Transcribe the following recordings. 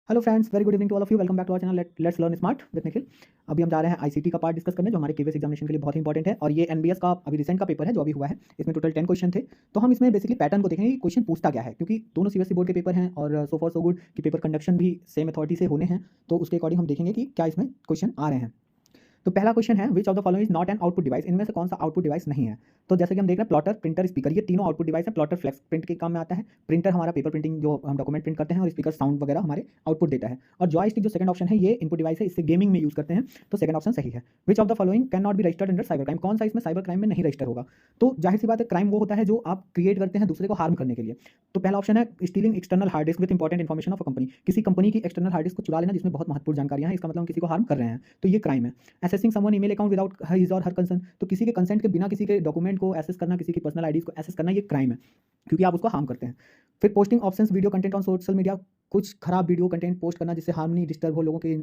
Hello friends, very good evening to all of you. Welcome back to our channel let's learn smart with Nikhil. अभी हम जा रहे हैं ICT का part discuss करने, जो हमारे केवीएस एग्जामिनेशन के लिए बहुत इंपॉर्टेंट है। और ये एनबीएस का अभी रिसेंट का पेपर है जो अभी हुआ है। इसमें टोटल 10 क्वेश्चन थे। तो हम इसमें बेसिकली पैटर्न को देखेंगे कि क्वेश्चन पूछता क्या है, क्योंकि दोनों सीबीएसई बोर्ड के पेपर हैं और सो फॉर सो गुड कि पेपर कंडक्शन भी सेम अथॉरिटी से होने हैं। तो उसके अकॉर्डिंग हम देखेंगे कि क्या इसमें क्वेश्चन आ रहे हैं। तो पहला क्वेश्चन है, which of the following is not an output device. इनमें से कौन सा आउटपुट डिवाइस नहीं है। तो जैसे कि हम देख रहे हैं, प्लॉटर, प्रिंटर, स्पीकर, ये तीनों आउटपुट डिवाइस है। प्लॉटर फ्लेक्स प्रिंट के काम में आता है, प्रिंटर हमारा पेपर प्रिंटिंग जो हम डॉक्यूमेंट प्रिंट करते हैं, और स्पीकर साउंड वगैरह हमारे आउटपुट देता है। और जॉयस्टिक जो सेकंड ऑप्शन है, ये इनपुट डिवाइस है, इससे गेमिंग में यूज करते हैं। तो सेकंड ऑप्शन सही है। Which of the following can not be registered under cyber crime. कौन सा इसमें साइबर क्राइम में नहीं रजिस्टर होगा। तो जाहिर सी बात है, क्राइम वो होता है जो आप क्रिएट करते हैं दूसरे को हार्म करने के लिए। तो पहला ऑप्शन है stealing external hard disk with important information of a company. किसी कंपनी की एक्सटर्नल हार्ड डिस्क को चुरा लेना जिसमें बहुत महत्वपूर्ण जानकारियां हैं, इसका मतलब हम किसी को हार्म कर रहे हैं, तो ये क्राइम है। Assessing someone email account without his और हर कंसर्न। तो किसी के कंसेंट के बिना किसी के डॉक्यूमेंट को एक्सेस करना, किसी की पर्सनल आईडीज को एक्सेस करना, ये क्राइम है, क्योंकि आप उसको हार्म करते हैं। फिर posting options video content on social media, कुछ खराब वीडियो कंटेंट पोस्ट करना जिससे हार्मनी डिस्टर्ब हो, लोगों के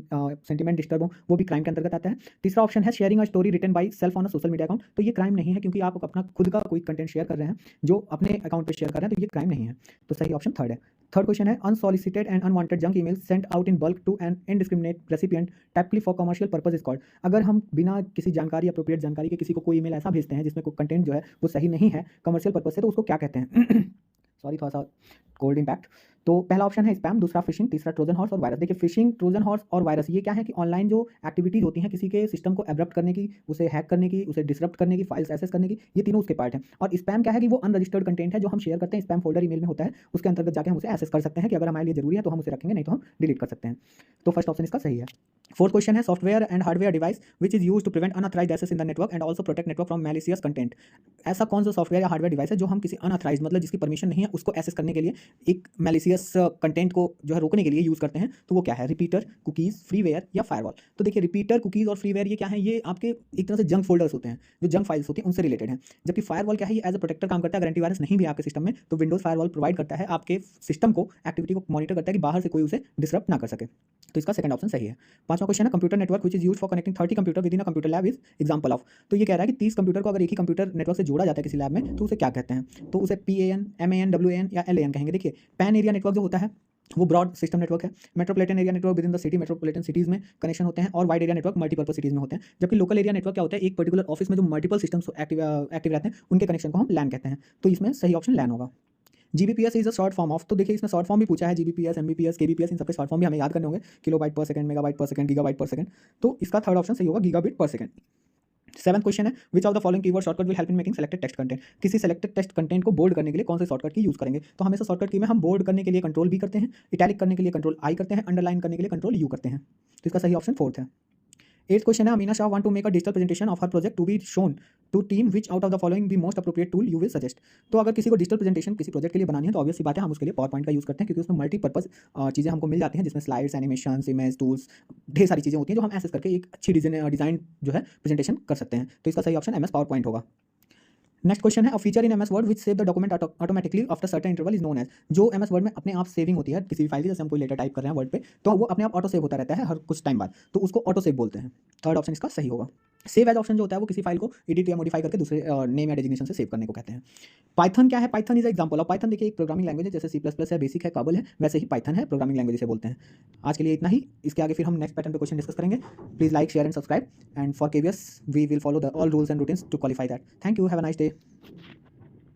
सेंटीमेंट डिस्टर्ब हो, वो भी क्राइम के अंतर्गत आता है। तीसरा ऑप्शन है sharing a story written by self on a social media account. तो ये क्राइम नहीं है, क्योंकि आप अपना खुद का कोई कंटेंट शेयर कर रहे हैं जो अपने अकाउंट पे शेयर कर रहे हैं, तो ये क्राइम नहीं है। तो सही ऑप्शन थर्ड है। थर्ड क्वेश्चन है, unsolicited and unwanted junk email sent out in bulk to an indiscriminate recipient typically for commercial purpose is called. अगर हम बिना किसी जानकारी, अप्रोप्रिएट जानकारी के किसी को कोई ईमेल ऐसा भेजते हैं जिसमें कोई कंटेंट जो है वो सही नहीं है कमर्शियल पर्पज से, तो उसको क्या कहते हैं। सॉरी, थोड़ा सा कोल्ड इम्पैक्ट। तो पहला ऑप्शन है स्पैम, दूसरा फिशिंग, तीसरा ट्रोजन हॉर्स और वायरस। देखिए, फिशिंग, ट्रोजन हॉर्स और वायरस ये क्या है कि ऑनलाइन जो एक्टिविटीज होती हैं किसी के सिस्टम को एब्रप्ट करने की, उसे हैक करने की, उसे डिसरप्ट करने की, फाइल्स एक्सेस करने की, ये तीनों उसके पार्ट हैं। और स्पैम क्या है कि वो अनरजिस्टर्ड कंटेंट है जो हम शेयर करते हैं, स्पैम फोल्डर ईमेल में होता है, उसके अंतर्गत जाकर हम उसे एक्सेस कर सकते हैं कि अगर हमारे लिए जरूरी है तो हम उसे रखेंगे, नहीं तो हम डिलीट कर सकते हैं। तो फर्स्ट ऑप्शन इसका सही है। फोर्थ क्वेश्चन है, software and hardware device which is use to prevent unauthorized access in the network and also protect network from malicious content. ऐसा कौन सा सॉफ्टवेयर या हार्डवेयर डिवाइस है जो हम किसी अनऑथराइज्ड, मतलब जिसकी परमिशन नहीं है, उसको एक्सेस करने के लिए एक मैलिशियस कंटेंट को जो है रोकने के लिए यूज करते हैं। तो वो क्या है, रिपीटर, कुकीज, फ्रीवेयर या फायरवॉल। तो देखिए, रिपीटर, कुकीज और फ्रीवेयर ये क्या है, ये आपके एक तरह से जंक फोल्डर्स होते हैं, जो जंक फाइल्स होती हैं उनसे रिलेटेड है। जबकि फायरवॉल क्या है, ये एज अ प्रोटेक्टर काम करता है। अगर एंटीवायरस नहीं भी आपके सिस्टम में, तो विंडोज फायरवॉल प्रोवाइड करता है, आपके सिस्टम को, एक्टिविटी को मॉनिटर करता है कि बाहर से कोई उसे डिसरप्ट ना कर सके। तो इसका सेकंड ऑप्शन सही है। पांचवा क्वेश्चन है, computer network which is use for connecting 30 computer with in a computer lab is example of. तो ये कह रहा है कि 30 कंप्यूटर को अगर एक ही कंप्यूटर नेटवर्क से जोड़ा जाता है किसी लैब में, तो उसे क्या कहते हैं। तो उसे PAN, MAN, WAN या LAN कहेंगे। देखिए, पैन एरिया नेटवर्क जो होता है वो ब्रॉड सिस्टम नेटवर्क है। Metropolitan area network with in the city, metropolitan cities में कनेक्शन होते हैं। और wide area network multipurpose cities में होते हैं। जबकि लोकल एरिया नेटवर्क क्या होता है, एक पर्टिकुलर ऑफिस में जो मल्टीपल सिस्टम्स एक्टिव रहते हैं, उनके कनेक्शन को हम लैन कहते हैं। तो इसमें सही ऑप्शन लैन होगा। GBPS is a short form of. तो देखिए, इसमें शॉर्ट फॉर्म भी पूछा है, जीबीपीएस, एमबीपीएस, केबीपीएस, इन सबके शॉर्ट फॉर्म भी हमें याद करने होंगे। किलोबाइट पर सेकंड, मेगाबाइट पर सेकंड, गीगाबाइट पर सेकंड। तो इसका थर्ड ऑप्शन सही होगा, गीगाबिट पर सेकंड। सेवंथ क्वेश्चन है, which of the following keyword shortcut will help in making selected text content. किसी सेलेक्टेड टेक्स्ट कंटेंट को बोल्ड करने के लिए कौन से शॉर्टकट की यूज करेंगे। तो हमेशा शॉर्टकट की में हम बोल्ड करने के लिए कंट्रोल B करते हैं, इटैलिक करने के लिए कंट्रोल I करते हैं, अंडरलाइन करने के लिए कंट्रोल U करते हैं। तो इसका सही ऑप्शन फोर्थ है। एट्थ क्वेश्चन है, Amina Shah want to make a digital presentation of her project to be shown to team, which out of the following be most appropriate tool you will suggest. तो अगर किसी को डिजिटल प्रेजेंटेशन किसी project के लिए बनानी है, तो ऑब्वियस सी बात है हम उसके लिए पावर पॉइंट का यूज करते हैं, क्योंकि उसमें मल्टीपर्पज चीज़ें हमको मिल जाती हैं, जिसमें स्लाइड्स, एनिमेशन, इमेज, टूल्स, ढेर सारी चीज़ें होती हैं जो हम एक्सेस करके एक अच्छी डिजाइन जो है प्रेजेंटेशन कर सकते हैं। तो इसका सही ऑप्शन MS पावर पॉइंट होगा। नेक्स्ट क्वेश्चन है, a feature in MS Word which save the document automatically after certain interval is known as. जो MS वर्ड में अपने आप सेविंग होती है किसी भी फाइल की, जैसे हम कोई लेटर टाइप कर रहे हैं वर्ड पे, तो वो अपने आप ऑटो सेव होता रहता है हर कुछ टाइम बाद, तो उसको ऑटो सेव बोलते हैं। थर्ड ऑप्शन इसका सही होगा। सेव एज ऑप्शन जो होता है वो किसी फाइल को एडिट या मॉडिफाई करके दूसरे नेम या डेजिग्नेशन से सेव करने को कहते हैं। पाइथन क्या है, Python is example of. Python देखिए एक प्रोग्रामिंग लैंग्वेज है, जैसे C++ है, बेसिक है, काबल है, वैसे ही पाइथन है, प्रोग्रामिंग लैंग्वेज से बोलते हैं। आज के लिए इतना ही, इसके आगे फिर हम नेक्स्ट पैटर्न पे क्वेश्चन डिस्कस करेंगे। Please like, share and subscribe, and for KVS we will follow the all rules and routines to qualify that. Thank you, have a nice day.